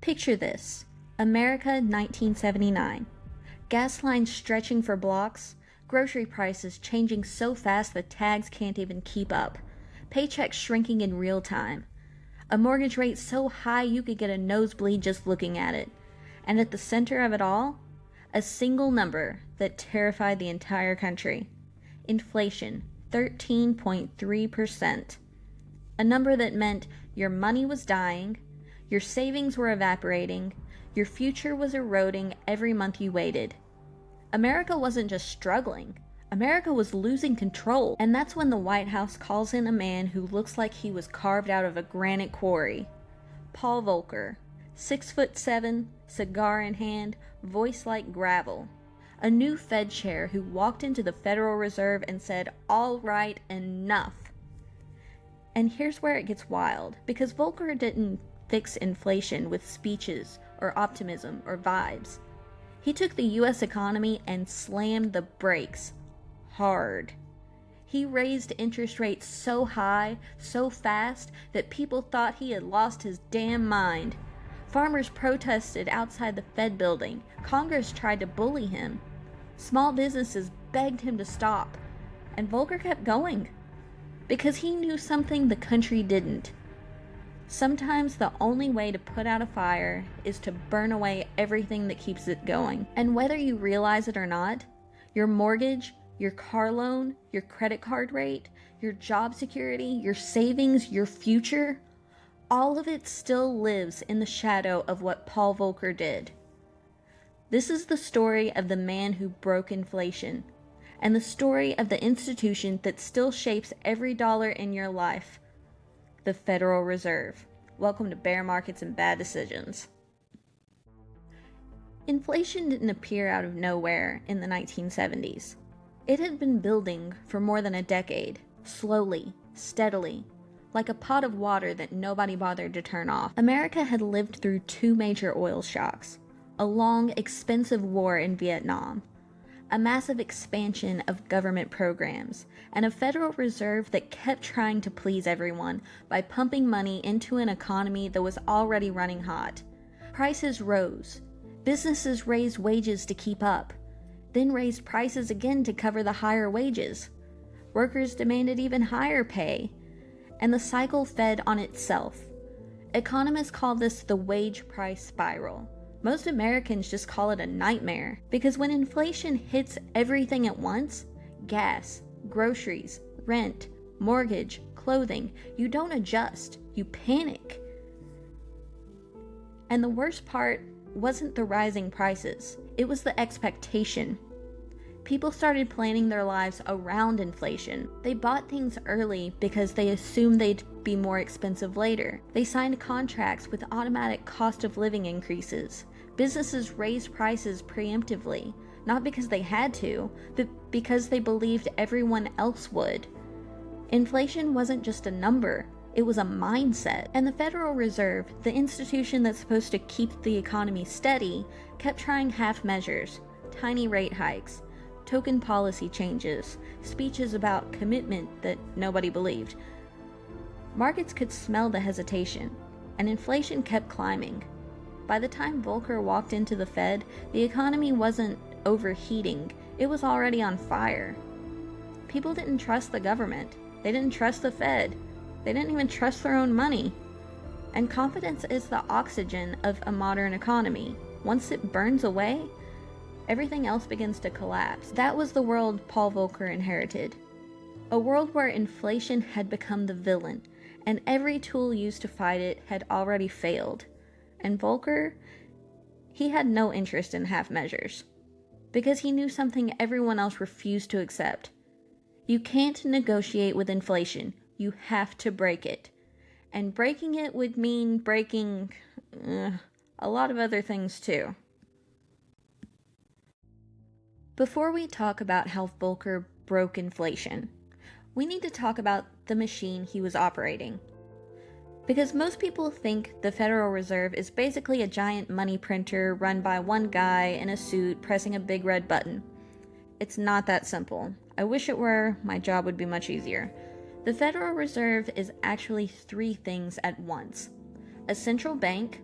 Picture this: America 1979. Gas lines stretching for blocks, grocery prices changing so fast the tags can't even keep up, paychecks shrinking in real time, a mortgage rate so high you could get a nosebleed just looking at it, and at the center of it all, a single number that terrified the entire country: inflation, 13.3%. A number that meant your money was dying, your savings were evaporating, your future was eroding every month you waited. America wasn't just struggling, America was losing control. And that's when the White House calls in a man who looks like he was carved out of a granite quarry. Paul Volcker, 6'7", cigar in hand, voice like gravel. A new Fed chair who walked into the Federal Reserve and said, "All right, enough." And here's where it gets wild, because Volcker didn't fix inflation with speeches or optimism or vibes. He took the US economy and slammed the brakes hard. He raised interest rates so high, so fast, that people thought he had lost his damn mind. Farmers protested outside the Fed building. Congress tried to bully him. Small businesses begged him to stop. And Volcker kept going. Because he knew something the country didn't. Sometimes the only way to put out a fire is to burn away everything that keeps it going. And whether you realize it or not, your mortgage, your car loan, your credit card rate, your job security, your savings, your future, all of it still lives in the shadow of what Paul Volcker did. This is the story of the man who broke inflation, and the story of the institution that still shapes every dollar in your life: the Federal Reserve. Welcome to Bear Markets and Bad Decisions. Inflation didn't appear out of nowhere in the 1970s. It had been building for more than a decade, slowly, steadily, like a pot of water that nobody bothered to turn off. America had lived through two major oil shocks, a long, expensive war in Vietnam, a massive expansion of government programs, and a Federal Reserve that kept trying to please everyone by pumping money into an economy that was already running hot. Prices rose. Businesses raised wages to keep up, then raised prices again to cover the higher wages. Workers demanded even higher pay, and the cycle fed on itself. Economists call this the wage price spiral. Most Americans just call it a nightmare, because when inflation hits everything at once, gas, groceries, rent, mortgage, clothing, you don't adjust, you panic. And the worst part wasn't the rising prices, it was the expectation. People started planning their lives around inflation. They bought things early because they assumed they'd be more expensive later. They signed contracts with automatic cost of living increases. Businesses raised prices preemptively, not because they had to, but because they believed everyone else would. Inflation wasn't just a number, it was a mindset. And the Federal Reserve, the institution that's supposed to keep the economy steady, kept trying half measures, tiny rate hikes, token policy changes, speeches about commitment that nobody believed. Markets could smell the hesitation, and inflation kept climbing. By the time Volcker walked into the Fed, the economy wasn't overheating, it was already on fire. People didn't trust the government, they didn't trust the Fed, they didn't even trust their own money. And confidence is the oxygen of a modern economy. Once it burns away, everything else begins to collapse. That was the world Paul Volcker inherited. A world where inflation had become the villain, and every tool used to fight it had already failed. And Volcker, he had no interest in half measures, because he knew something everyone else refused to accept. You can't negotiate with inflation, you have to break it. And breaking it would mean breaking a lot of other things too. Before we talk about how Volcker broke inflation, we need to talk about the machine he was operating. Because most people think the Federal Reserve is basically a giant money printer run by one guy in a suit pressing a big red button. It's not that simple. I wish it were, my job would be much easier. The Federal Reserve is actually three things at once: a central bank,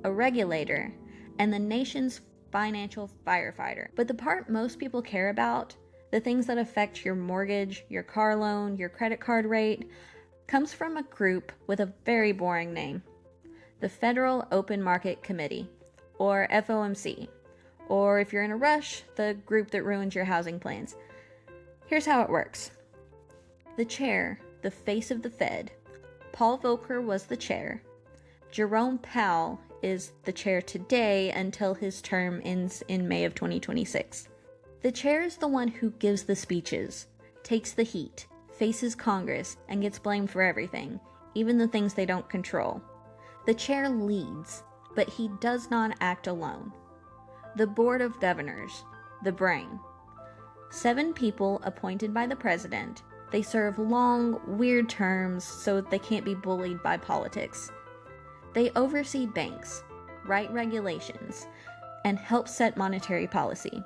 a regulator, and the nation's financial firefighter. But the part most people care about, the things that affect your mortgage, your car loan, your credit card rate, comes from a group with a very boring name. The Federal Open Market Committee, or FOMC, or if you're in a rush, the group that ruins your housing plans. Here's how it works. The chair, the face of the Fed, Paul Volcker was the chair. Jerome Powell is the chair today until his term ends in May of 2026. The chair is the one who gives the speeches, takes the heat, faces Congress, and gets blamed for everything, even the things they don't control. The chair leads, but he does not act alone. The Board of Governors, the brain. 7 people appointed by the president. They serve long, weird terms so they can't be bullied by politics. They oversee banks, write regulations, and help set monetary policy.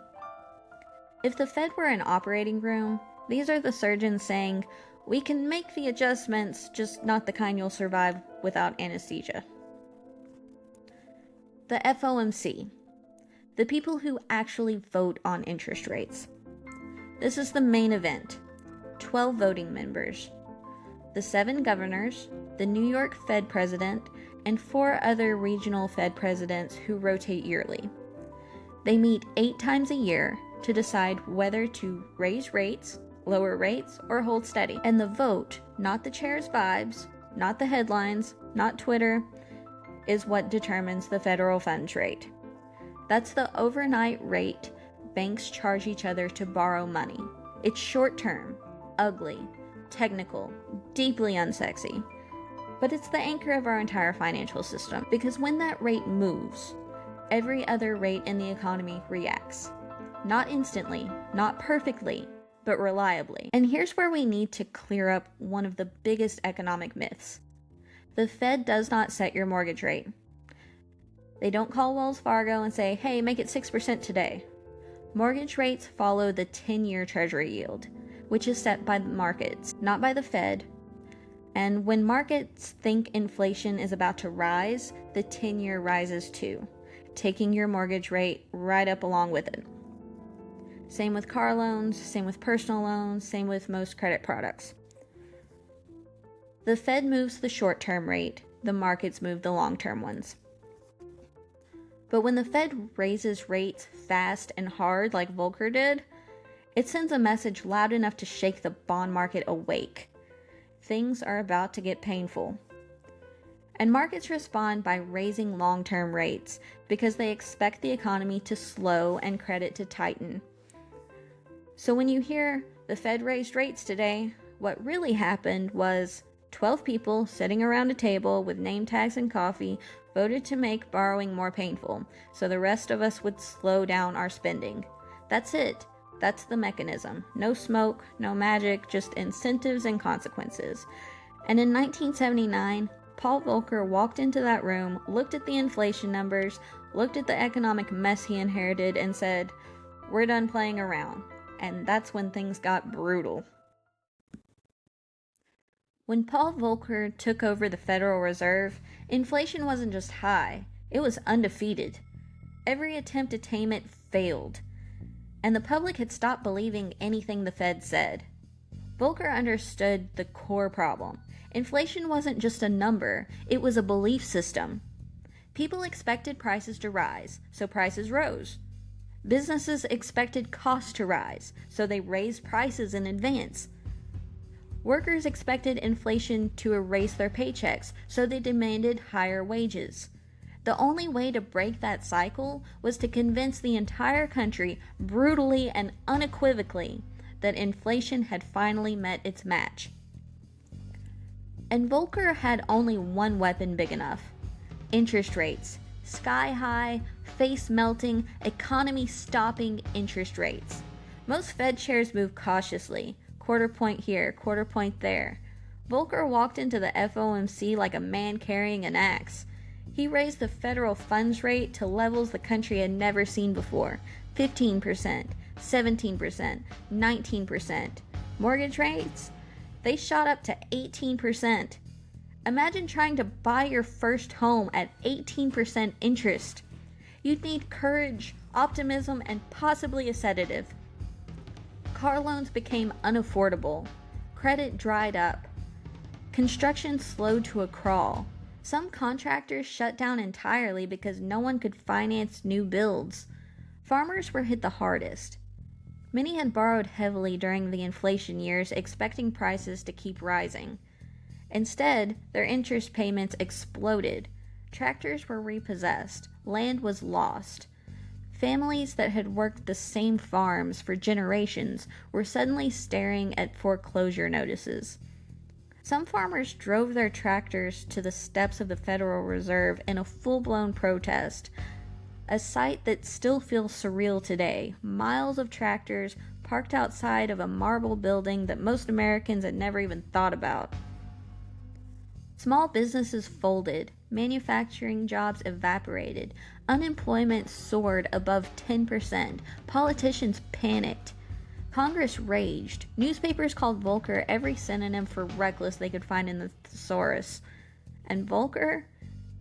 If the Fed were an operating room, these are the surgeons saying, "We can make the adjustments, just not the kind you'll survive without anesthesia." The FOMC, the people who actually vote on interest rates. This is the main event. 12 voting members. The 7 governors, the New York Fed president, and 4 other regional Fed presidents who rotate yearly. They meet 8 times a year to decide whether to raise rates, lower rates, or hold steady. And the vote, not the chair's vibes, not the headlines, not Twitter, is what determines the federal funds rate. That's the overnight rate banks charge each other to borrow money. It's short-term, ugly, technical, deeply unsexy. But it's the anchor of our entire financial system, because when that rate moves, every other rate in the economy reacts. Not instantly, not perfectly, but reliably. And here's where we need to clear up one of the biggest economic myths. The Fed does not set your mortgage rate. They don't call Wells Fargo and say, "Hey, make it 6% today." Mortgage rates follow the 10-year Treasury yield, which is set by the markets, not by the Fed. And when markets think inflation is about to rise, the 10-year rises too, taking your mortgage rate right up along with it. Same with car loans, same with personal loans, same with most credit products. The Fed moves the short-term rate, the markets move the long-term ones. But when the Fed raises rates fast and hard like Volcker did, it sends a message loud enough to shake the bond market awake. Things are about to get painful. And markets respond by raising long-term rates because they expect the economy to slow and credit to tighten. So when you hear the Fed raised rates today, what really happened was 12 people sitting around a table with name tags and coffee voted to make borrowing more painful, so the rest of us would slow down our spending. That's it. That's the mechanism. No smoke, no magic, just incentives and consequences. And in 1979, Paul Volcker walked into that room, looked at the inflation numbers, looked at the economic mess he inherited, and said, "We're done playing around." And that's when things got brutal. When Paul Volcker took over the Federal Reserve, inflation wasn't just high, it was undefeated. Every attempt to tame it failed, and the public had stopped believing anything the Fed said. Volcker understood the core problem. Inflation wasn't just a number, it was a belief system. People expected prices to rise, so prices rose. Businesses expected costs to rise, so they raised prices in advance. Workers expected inflation to erase their paychecks, so they demanded higher wages. The only way to break that cycle was to convince the entire country brutally and unequivocally that inflation had finally met its match. And Volcker had only one weapon big enough: interest rates. Sky high, face melting, economy stopping interest rates. Most Fed chairs move cautiously, quarter point here, quarter point there. Volcker walked into the FOMC like a man carrying an axe. He raised the federal funds rate to levels the country had never seen before: 15%, 17%, 19%. Mortgage rates? They shot up to 18%. Imagine trying to buy your first home at 18% interest. You'd need courage, optimism, and possibly a sedative. Car loans became unaffordable. Credit dried up. Construction slowed to a crawl. Some contractors shut down entirely because no one could finance new builds. Farmers were hit the hardest. Many had borrowed heavily during the inflation years, expecting prices to keep rising. Instead, their interest payments exploded. Tractors were repossessed. Land was lost. Families that had worked the same farms for generations were suddenly staring at foreclosure notices. Some farmers drove their tractors to the steps of the Federal Reserve in a full-blown protest, a sight that still feels surreal today. Miles of tractors parked outside of a marble building that most Americans had never even thought about. Small businesses folded, manufacturing jobs evaporated, unemployment soared above 10%, politicians panicked. Congress raged. Newspapers called Volcker every synonym for reckless they could find in the thesaurus. And Volcker?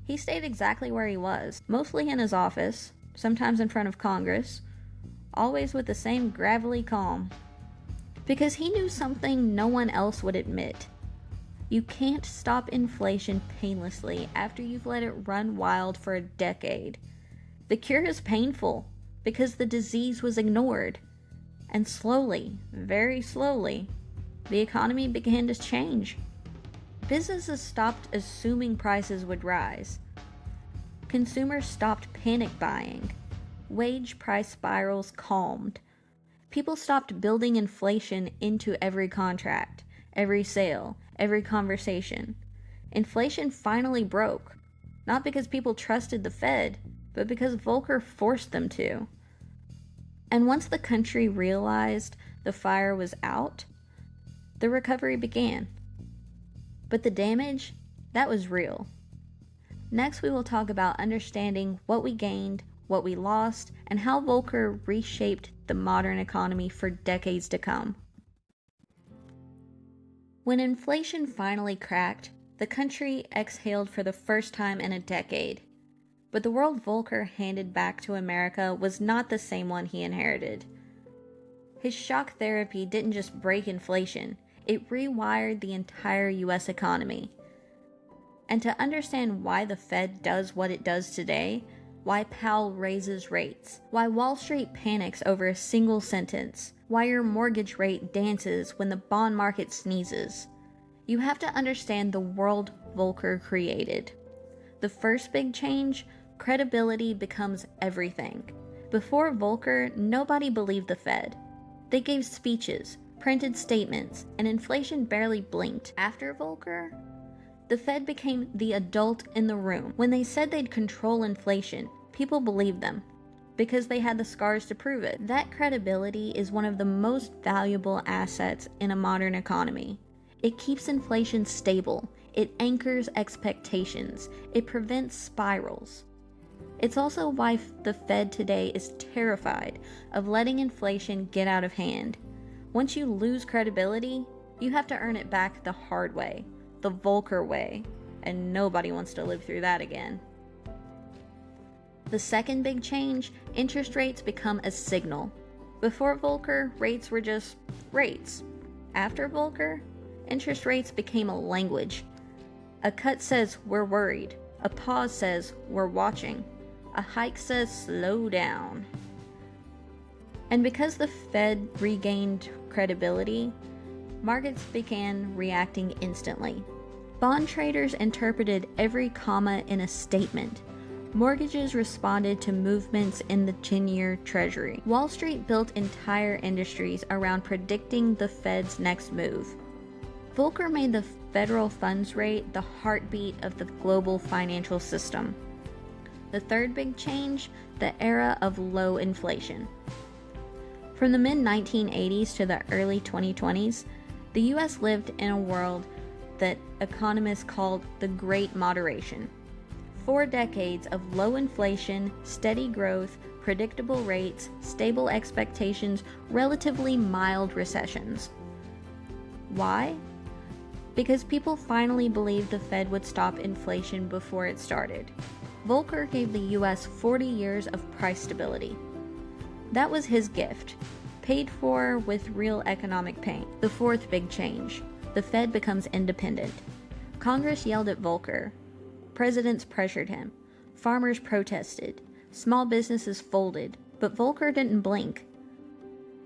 He stayed exactly where he was, mostly in his office, sometimes in front of Congress, always with the same gravelly calm. Because he knew something no one else would admit. You can't stop inflation painlessly after you've let it run wild for a decade. The cure is painful because the disease was ignored. And slowly, very slowly, the economy began to change. Businesses stopped assuming prices would rise. Consumers stopped panic buying. Wage price spirals calmed. People stopped building inflation into every contract, every sale, every conversation. Inflation finally broke, not because people trusted the Fed, but because Volcker forced them to. And once the country realized the fire was out, the recovery began. But the damage, that was real. Next, we will talk about understanding what we gained, what we lost, and how Volcker reshaped the modern economy for decades to come. When inflation finally cracked, the country exhaled for the first time in a decade. But the world Volcker handed back to America was not the same one he inherited. His shock therapy didn't just break inflation, it rewired the entire US economy. And to understand why the Fed does what it does today, why Powell raises rates, why Wall Street panics over a single sentence, why your mortgage rate dances when the bond market sneezes, you have to understand the world Volcker created. The first big change, credibility becomes everything. Before Volcker, nobody believed the Fed. They gave speeches, printed statements, and inflation barely blinked. After Volcker, the Fed became the adult in the room. When they said they'd control inflation, people believed them because they had the scars to prove it. That credibility is one of the most valuable assets in a modern economy. It keeps inflation stable. It anchors expectations. It prevents spirals. It's also why the Fed today is terrified of letting inflation get out of hand. Once you lose credibility, you have to earn it back the hard way, the Volcker way, and nobody wants to live through that again. The second big change, interest rates become a signal. Before Volcker, rates were just rates. After Volcker, interest rates became a language. A cut says we're worried. A pause says we're watching. A hike says slow down. And because the Fed regained credibility, markets began reacting instantly. Bond traders interpreted every comma in a statement. Mortgages responded to movements in the 10-year Treasury. Wall Street built entire industries around predicting the Fed's next move. Volcker made the federal funds rate the heartbeat of the global financial system. The third big change, the era of low inflation. From the mid-1980s to the early 2020s, the US lived in a world that economists called the Great Moderation. 4 decades of low inflation, steady growth, predictable rates, stable expectations, relatively mild recessions. Why? because people finally believed the Fed would stop inflation before it started. Volcker gave the US 40 years of price stability. That was his gift, paid for with real economic pain. The fourth big change: the Fed becomes independent. Congress yelled at Volcker. Presidents pressured him. Farmers protested. Small businesses folded. But Volcker didn't blink.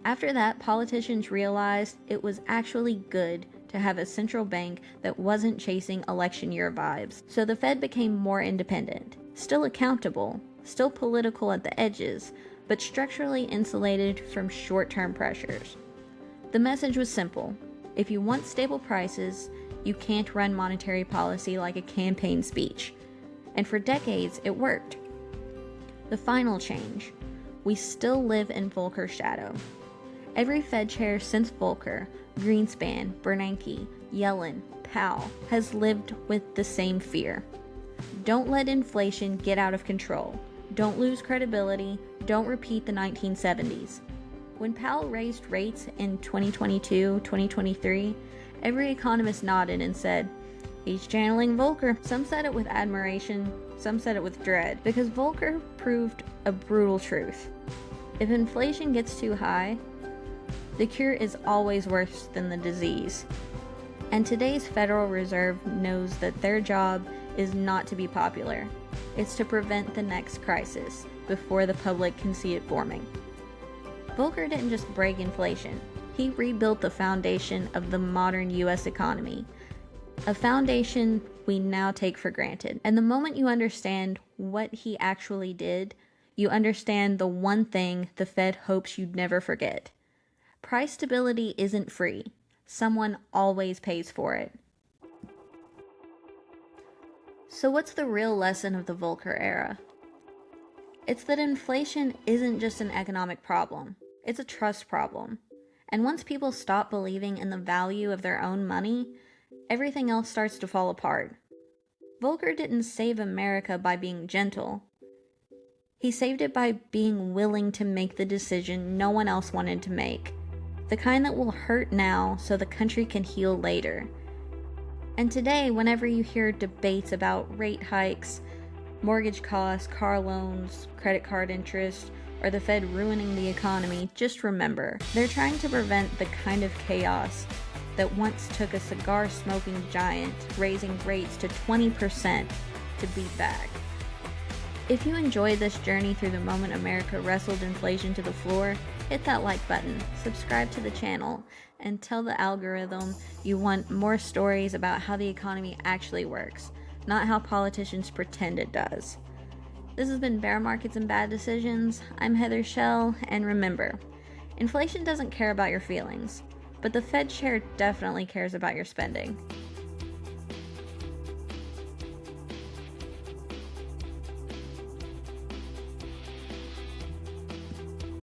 After that, politicians realized it was actually good to have a central bank that wasn't chasing election year vibes. So the Fed became more independent, still accountable, still political at the edges, but structurally insulated from short-term pressures. The message was simple: if you want stable prices, you can't run monetary policy like a campaign speech. And for decades, it worked. The final change: we still live in Volcker's shadow. Every Fed chair since Volcker, Greenspan, Bernanke, Yellen, Powell, has lived with the same fear. Don't let inflation get out of control. Don't lose credibility. Don't repeat the 1970s. When Powell raised rates in 2022, 2023, every economist nodded and said, "He's channeling Volcker." Some said it with admiration, some said it with dread, because Volcker proved a brutal truth. If inflation gets too high, the cure is always worse than the disease. And today's Federal Reserve knows that their job is not to be popular. It's to prevent the next crisis before the public can see it forming. Volcker didn't just break inflation. He rebuilt the foundation of the modern US economy, a foundation we now take for granted. And the moment you understand what he actually did, you understand the one thing the Fed hopes you'd never forget. Price stability isn't free. Someone always pays for it. So what's the real lesson of the Volcker era? It's that inflation isn't just an economic problem. It's a trust problem. And once people stop believing in the value of their own money, everything else starts to fall apart. Volcker didn't save America by being gentle. He saved it by being willing to make the decision no one else wanted to make. The kind that will hurt now so the country can heal later. And today, whenever you hear debates about rate hikes, mortgage costs, car loans, credit card interest, or the Fed ruining the economy, just remember, they're trying to prevent the kind of chaos that once took a cigar-smoking giant raising rates to 20% to beat back. If you enjoyed this journey through the moment America wrestled inflation to the floor, hit that like button, subscribe to the channel, and tell the algorithm you want more stories about how the economy actually works, not how politicians pretend it does. This has been Bear Markets and Bad Decisions. I'm Heather Shell, and remember, inflation doesn't care about your feelings, but the Fed chair definitely cares about your spending.